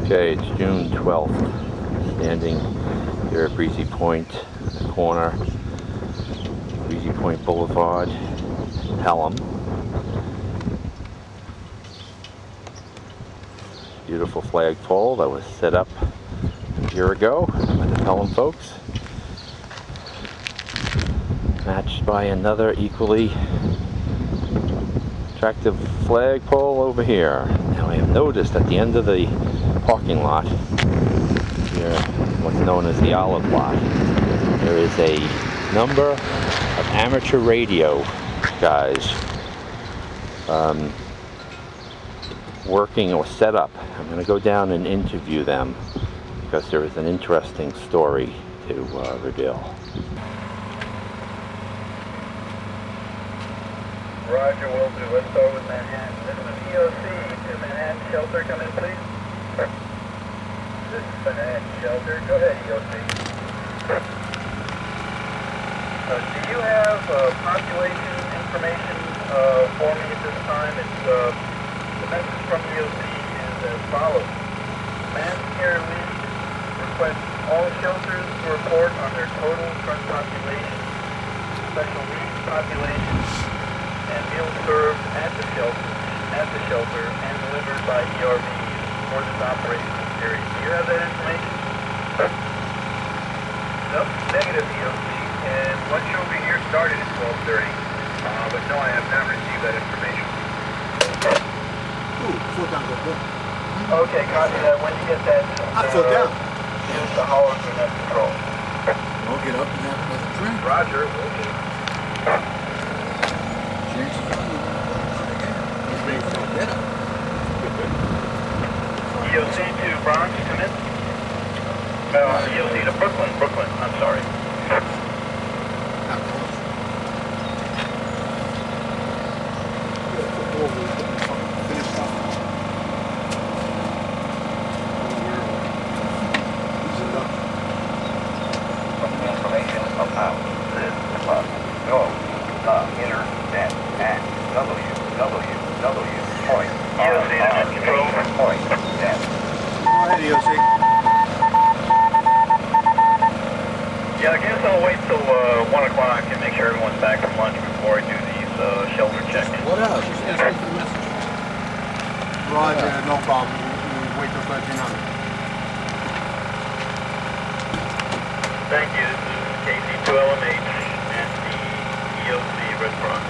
Okay, it's June 12th, standing here at Breezy Point, the corner, Breezy Point Boulevard, Pelham. Beautiful flagpole that was set up a year ago by the Pelham folks, matched by another equally attractive flagpole over here. Now I have noticed at the end of the parking lot here, what's known as the olive lot, there is a number of amateur radio guys working or set up. I'm going to go down and interview them because there is an interesting story to reveal. Roger, will do. Let's start with Manhattan. This is EOC to Manhattan Shelter. Come in, please. This is Manhattan Shelter. Go ahead, EOC. Do you have population information for me at this time? It's the message from EOC is as follows. Manhattan League requests all shelters to report on their total front population, special needs population, and meals served at the shelter and delivered by ERVs for this operational period. Do you have that information? Nope, negative EOC. And lunch over here started at 12:30. But no, I have not received that information. Okay, copy that. When you get that, use the holler to net control. I'll get up and have another drink. Roger, okay. EOC to Bronx, come in. EOC to Brooklyn, I'm sorry. Information about this go internet at www.point. EOC to control point. Go ahead, EOC. Yeah, I guess I'll wait till 1 o'clock and make sure everyone's back from lunch before I do these shelter checks. What else? Just answer the message. Roger, no problem. We'll wait till 1300. Thank you. This is KC2LMH and the EOC Red Cross.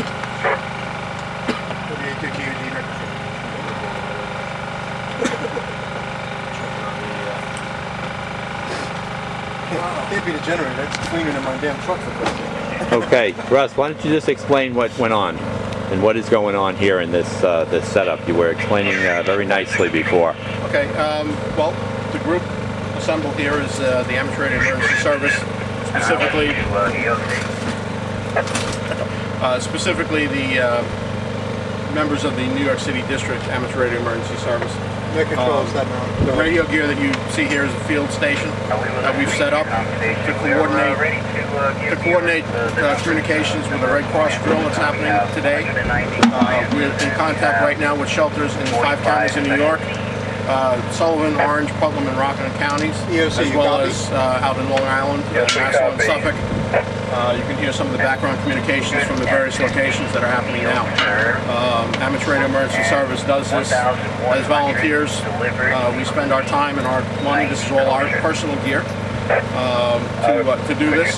Can't be the generator. It's cleaning in my damn truck for Christmas. Okay, Russ, why don't you just explain what went on and what is going on here in this this setup? You were explaining very nicely before. Okay, well, the group assembled here is the Amateur Radio Emergency Service, specifically the members of the New York City District Amateur Radio Emergency Service. The radio gear that you see here is a field station that we've set up to coordinate communications with the Red Cross drill that's happening today. We're in contact right now with shelters in 5 counties in New York, Sullivan, Orange, Putnam, and Rockland counties, as well as out in Long Island, Nassau, and Suffolk. You can hear some of the background communications from the various locations that are happening now. Amateur Radio Emergency Service does this as volunteers. We spend our time and our money, this is all our personal gear, to do this.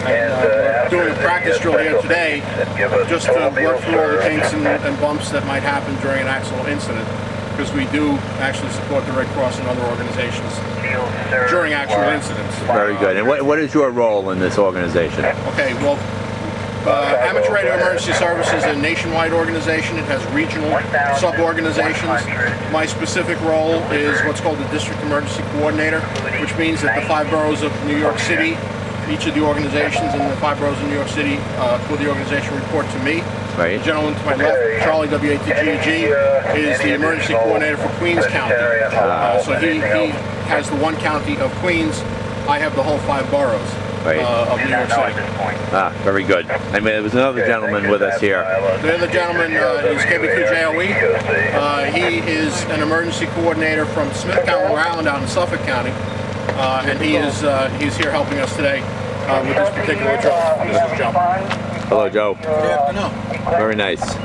And we're doing a practice drill here today just to work through all the kinks and bumps that might happen during an actual incident, because we do actually support the Red Cross and other organizations during actual incidents. Very good. And what is your role in this organization? Okay, well, Amateur Radio Emergency Service is a nationwide organization. It has regional sub-organizations. My specific role is what's called the District Emergency Coordinator, which means that the 5 boroughs of New York City, each of the organizations in the 5 boroughs of New York City for the organization report to me. Right. The gentleman to my left, Charlie WATGG, is the emergency coordinator for Queens County. So he has the 1 county of Queens. I have the whole 5 boroughs. Right. of New York City. Ah, very good. I mean, there was another gentleman with us here. The other gentleman is KBQJOE. He is an emergency coordinator from Smithtown, Long Island, out in Suffolk County, and he's here helping us today with this particular drill. This is Joe. Hello, Joe. Good afternoon. Very nice.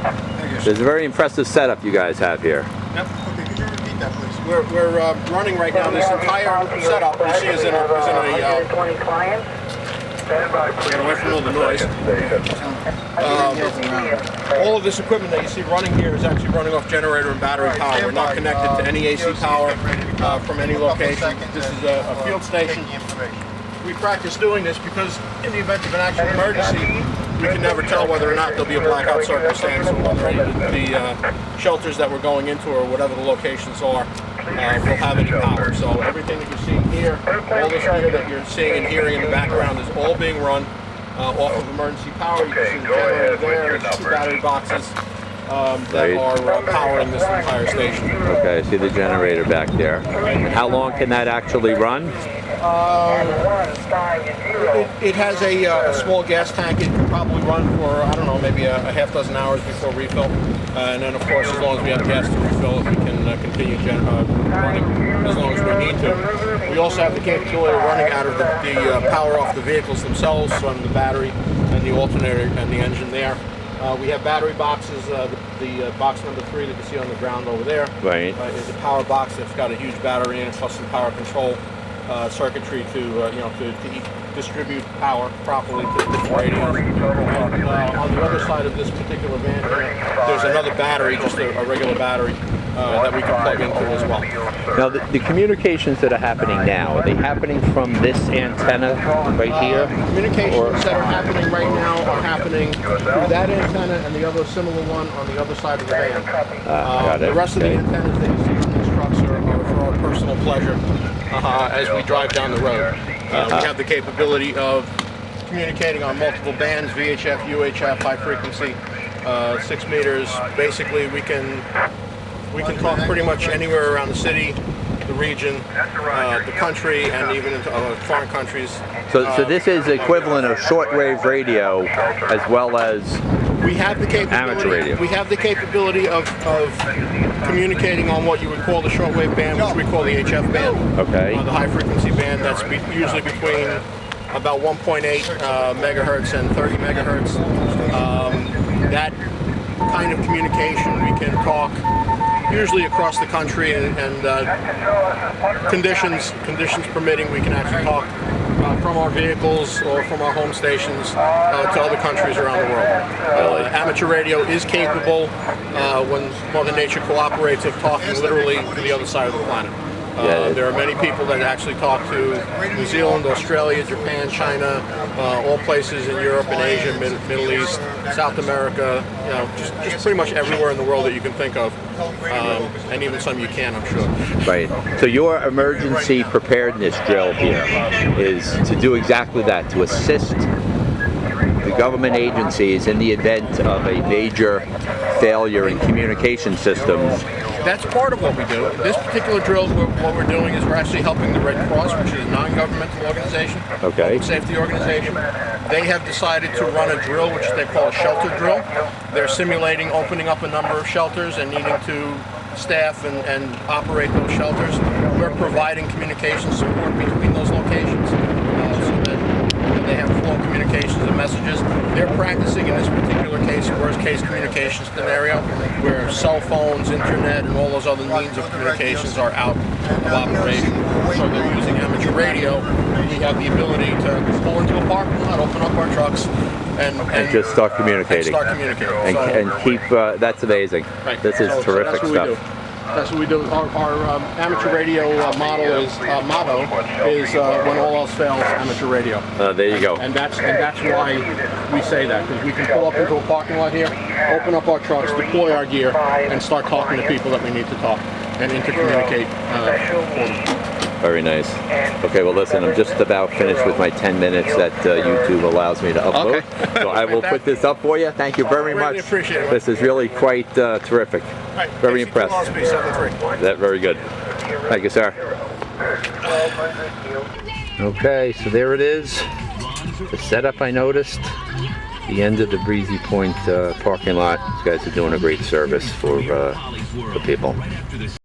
There's a very impressive setup you guys have here. Yep. Okay, could you repeat that, please? We're running right now. This entire setup you see is in a get away from all the noise. All of this equipment that you see running here is actually running off generator and battery power. We're not connected to any AC power from any location. This is a field station. We practice doing this because in the event of an actual emergency, we can never tell whether or not there'll be a blackout circumstance, or whether the shelters that we're going into or whatever the locations are will have any power. So everything that you're seeing here, all this gear that you're seeing and hearing in the background is all being run off of emergency power. You can see the generator there, there's 2 battery boxes that are powering this entire station. Okay, I see the generator back there. How long can that actually run? It has a small gas tank. It can probably run for, I don't know, maybe a half dozen hours before refill. And then, of course, as long as we have gas to refill, we can continue running as long as we need to. We also have the capability of running out of the power off the vehicles themselves from the battery and the alternator and the engine there. We have battery boxes. The box number 3 that you see on the ground over there is a power box that's got a huge battery in it, plus some power control circuitry to distribute power properly to the different radios. And on the other side of this particular van here, there's another battery, just a regular battery that we can plug into as well. Now, the communications that are happening now, are they happening from this antenna right here? Communications that are happening right now are happening through that antenna and the other similar one on the other side of the van. Got it. The rest of the antennas that you see on these trucks are for our personal pleasure as we drive down the road. We have the capability of communicating on multiple bands, VHF, UHF, high frequency, 6 meters. Basically, we can talk pretty much anywhere around the city, the region, the country, and even into other foreign countries. So this is equivalent of shortwave radio as well as we have the capability, amateur radio. We have the capability of communicating on what you would call the shortwave band, which we call the HF band. Okay. The high frequency band that's usually between about 1.8 megahertz and 30 megahertz. That kind of communication, we can talk usually across the country, and conditions permitting, we can actually talk from our vehicles or from our home stations to other countries around the world. Amateur radio is capable, when Mother Nature cooperates, of talking literally to the other side of the planet. There are many people that actually talk to New Zealand, Australia, Japan, China, all places in Europe and Asia, Middle East, South America, just pretty much everywhere in the world that you can think of, and even some you can, I'm sure. Right. So your emergency preparedness drill here is to do exactly that, to assist the government agencies in the event of a major failure in communication systems. That's part of what we do. This particular drill, what we're doing is we're actually helping the Red Cross, which is a non-governmental organization, safety organization. They have decided to run a drill, which they call a shelter drill. They're simulating opening up a number of shelters and needing to staff and operate those shelters. We're providing communication support between those locations so that they have flow communications and messages. They're practicing in this particular case, a worst case communication scenario, where cell phones, internet, and all those other means of communications are out of operation. So they're using amateur radio. We have the ability to pull into a parking lot, open up our trucks, and just start communicating. And keep, that's amazing. Right. This is terrific stuff. That's what we do. Our amateur radio motto is when all else fails, amateur radio. There you go. And that's why we say that, because we can pull up into a parking lot here, open up our trucks, deploy our gear, and start talking to people that we need to talk and intercommunicate for them. Very nice. Okay, well listen, I'm just about finished with my 10 minutes that YouTube allows me to upload. Okay. So I will put this up for you. Thank you very much. Really appreciate it. This is really quite terrific. Right. Very impressed. That very good. Thank you, sir. Okay, so there it is. The setup I noticed, the end of the Breezy Point parking lot, you guys are doing a great service for people.